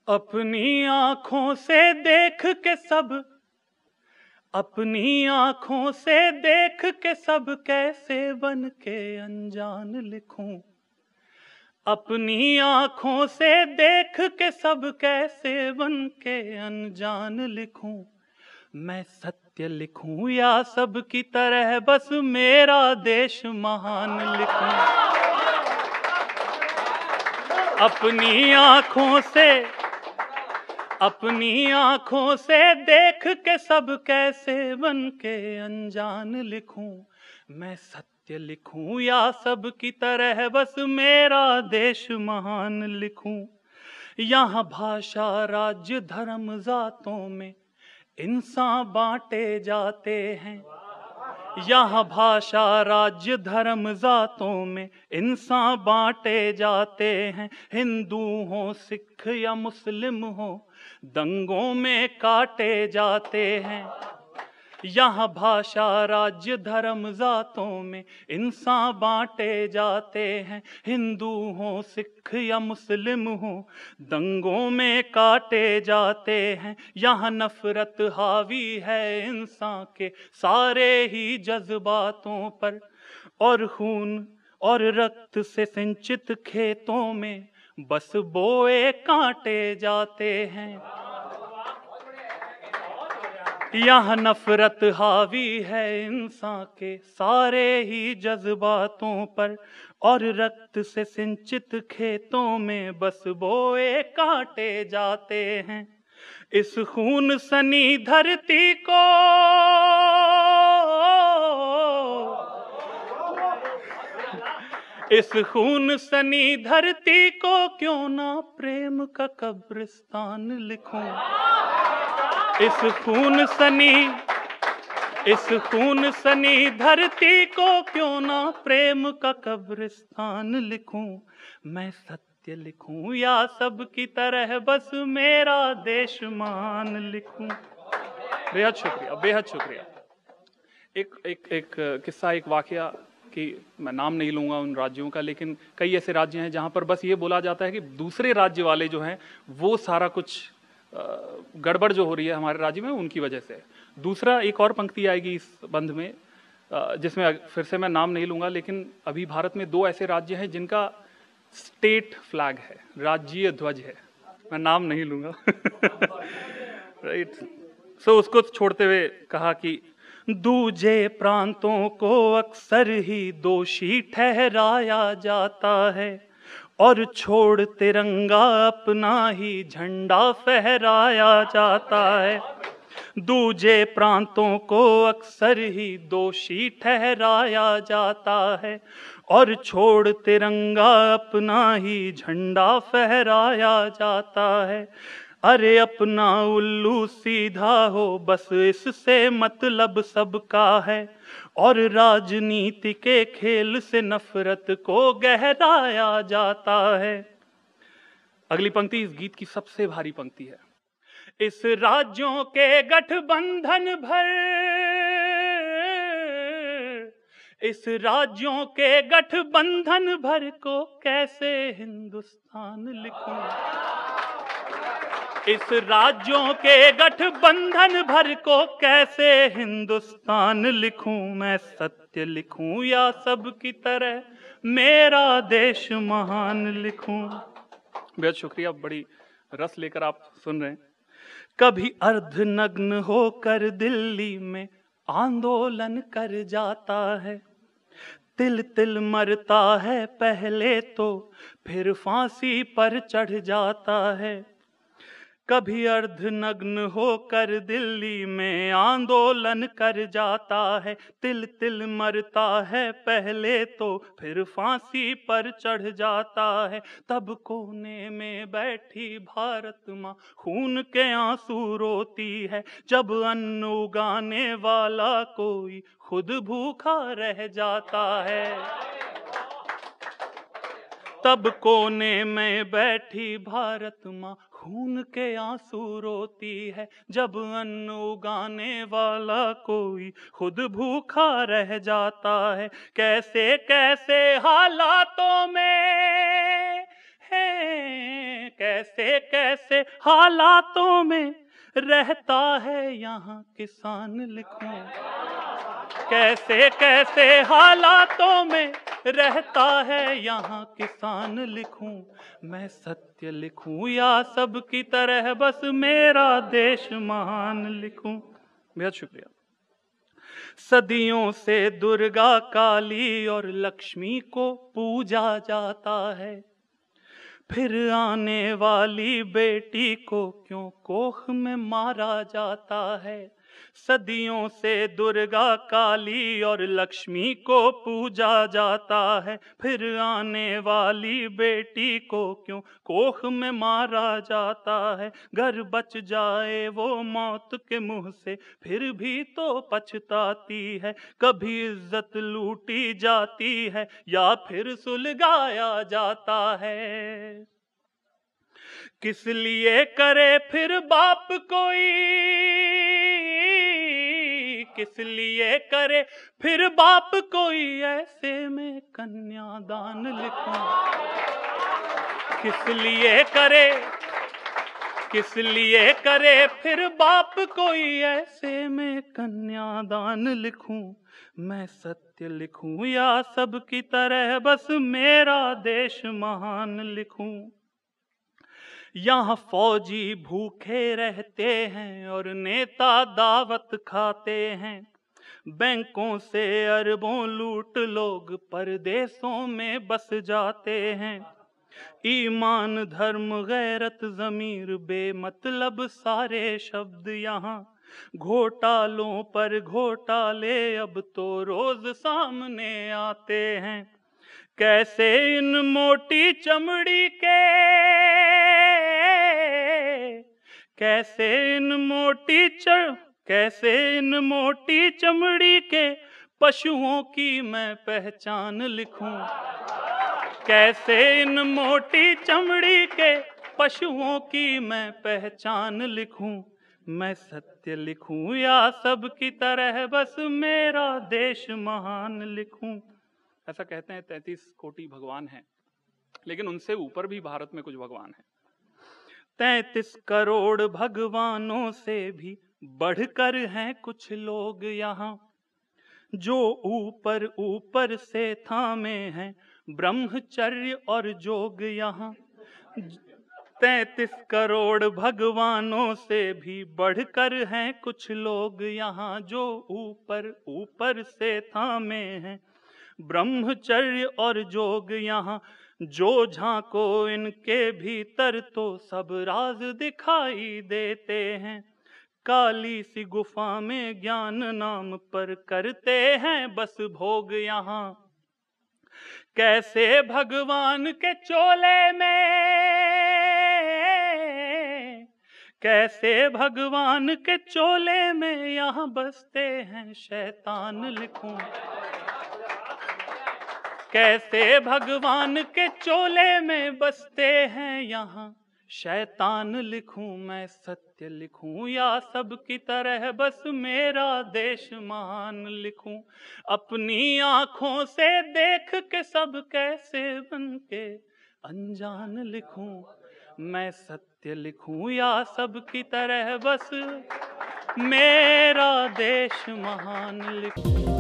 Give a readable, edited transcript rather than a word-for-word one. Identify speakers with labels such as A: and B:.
A: अपनी आंखों से देख के सब, अपनी आंखों से देख के सब कैसे बन के अनजान लिखूं। अपनी आंखों से देख के सब कैसे बन के अनजान लिखूं। मैं सत्य लिखूं या सब की तरह बस मेरा देश महान लिखूं। अपनी आंखों से, अपनी आंखों से देख के सब कैसे बन के अनजान लिखूं। मैं सत्य लिखूं या सब की तरह बस मेरा देश महान लिखूं। यहाँ भाषा राज्य धर्म जातों में इंसान बांटे जाते हैं। यहाँ भाषा राज्य धर्म जातों में इंसान बांटे जाते हैं। हिंदू हो सिख या मुस्लिम हो दंगों में काटे जाते हैं। यहाँ भाषा राज्य धर्म जातों में इंसान बांटे जाते हैं। हिंदू हो सिख या मुस्लिम हो दंगों में काटे जाते हैं। यहाँ नफरत हावी है इंसान के सारे ही जज्बातों पर, और खून और रक्त से सिंचित खेतों में बस बोए काटे जाते हैं। यहाँ नफरत हावी है इंसान के सारे ही जज्बातों पर, और रक्त से सिंचित खेतों में बस बोए काटे जाते हैं। इस खून सनी धरती को, इस खून सनी धरती को क्यों ना प्रेम का कब्रिस्तान लिखूं। इस खून सनी धरती को क्यों ना प्रेम का कब्रिस्तान लिखूं। मैं सत्य लिखूं या सब की तरह बस मेरा देश महान लिखूं। बेहद शुक्रिया, बेहद शुक्रिया। एक किस्सा, एक वाकया कि मैं नाम नहीं लूंगा उन राज्यों का, लेकिन कई ऐसे राज्य हैं जहां पर बस ये बोला जाता है कि दूसरे राज्य वाले जो हैं वो सारा कुछ गड़बड़ जो हो रही है हमारे राज्य में उनकी वजह से। दूसरा, एक और पंक्ति आएगी इस बंध में जिसमें फिर से मैं नाम नहीं लूंगा, लेकिन अभी भारत में दो ऐसे राज्य हैं जिनका स्टेट फ्लैग है, राज्य ध्वज है। मैं नाम नहीं लूंगा राइट। सो उसको छोड़ते हुए कहा कि दूजे प्रांतों को अक्सर ही दोषी ठहराया जाता है, और छोड़ तिरंगा अपना ही झंडा फहराया जाता है। दूजे प्रांतों को अक्सर ही दोषी ठहराया जाता है, और छोड़ तिरंगा अपना ही झंडा फहराया जाता है। अरे अपना उल्लू सीधा हो बस इससे मतलब सबका है, और राजनीति के खेल से नफरत को गहराया जाता है। अगली पंक्ति इस गीत की सबसे भारी पंक्ति है। इस राज्यों के गठबंधन भर, इस राज्यों के गठबंधन भर को कैसे हिंदुस्तान लिखूं। इस राज्यों के गठबंधन भर को कैसे हिंदुस्तान लिखूं। मैं सत्य लिखूं या सब की तरह मेरा देश महान लिखूं। बेहद शुक्रिया, बड़ी रस लेकर आप सुन रहे हैं। कभी अर्धनग्न होकर दिल्ली में आंदोलन कर जाता है, तिल तिल मरता है पहले तो फिर फांसी पर चढ़ जाता है। कभी अर्धनग्न होकर दिल्ली में आंदोलन कर जाता है, तिल तिल मरता है पहले तो फिर फांसी पर चढ़ जाता है। तब कोने में बैठी भारत माँ खून के आंसू रोती है, जब अन्न उगाने वाला कोई खुद भूखा रह जाता है। तब कोने में बैठी भारत माँ खून के आंसू रोती है, जब अन्न उगाने वाला कोई खुद भूखा रह जाता है। कैसे कैसे हालातों में है, कैसे कैसे कैसे हालातों में रहता है यहाँ किसान लिखूं, कैसे कैसे हालातों में रहता है यहाँ किसान लिखूं, मैं सत्य लिखूं या सब की तरह बस मेरा देश महान लिखूं। बेहद शुक्रिया। सदियों से दुर्गा, काली और लक्ष्मी को पूजा जाता है, फिर आने वाली बेटी को क्यों कोख में मारा जाता है। सदियों से दुर्गा, काली और लक्ष्मी को पूजा जाता है, फिर आने वाली बेटी को क्यों कोख में मारा जाता है। घर बच जाए वो मौत के मुंह से फिर भी तो पछताती है, कभी इज्जत लूटी जाती है या फिर सुलगाया जाता है। किस लिए करे फिर बाप कोई, किस लिए करे फिर बाप कोई ऐसे में कन्यादान लिखूं, किस लिए करे, किस लिए करे फिर बाप कोई ऐसे में कन्यादान लिखूं, मैं सत्य लिखूं या सब की तरह बस मेरा देश महान लिखूं। यहाँ फौजी भूखे रहते हैं और नेता दावत खाते हैं, बैंकों से अरबों लूट लोग परदेशों में बस जाते हैं। ईमान, धर्म, गैरत, ज़मीर, बेमतलब सारे शब्द यहाँ, घोटालों पर घोटाले अब तो रोज सामने आते हैं। कैसे इन मोटी चमड़ी के, कैसे इन मोटी चमड़ी के पशुओं की मैं पहचान लिखूं, कैसे इन मोटी चमड़ी के पशुओं की मैं पहचान लिखूं, मैं सत्य लिखूं या सब की तरह बस मेरा देश महान लिखूं। ऐसा कहते हैं 33 कोटि भगवान हैं, लेकिन उनसे ऊपर भी भारत में कुछ भगवान हैं। 33 करोड़ भगवानों से भी बढ़कर हैं कुछ लोग यहाँ, जो ऊपर ऊपर से थामे हैं ब्रह्मचर्य और जोग यहाँ। 33 करोड़ भगवानों से भी बढ़कर हैं कुछ लोग यहाँ, जो ऊपर ऊपर से थामे हैं ब्रह्मचर्य और जोग यहाँ। जो झांको इनके भीतर तो सब राज दिखाई देते हैं, काली सी गुफा में ज्ञान नाम पर करते हैं बस भोग यहाँ। कैसे भगवान के चोले में, कैसे भगवान के चोले में यहाँ बसते हैं शैतान लिखूं, कैसे भगवान के चोले में बसते हैं यहाँ शैतान लिखूं, मैं सत्य लिखूं या सब की तरह बस मेरा देश महान लिखूं। अपनी आंखों से देख के सब कैसे बन के अनजान लिखूं, मैं सत्य लिखूं या सब की तरह बस मेरा देश महान लिखूं।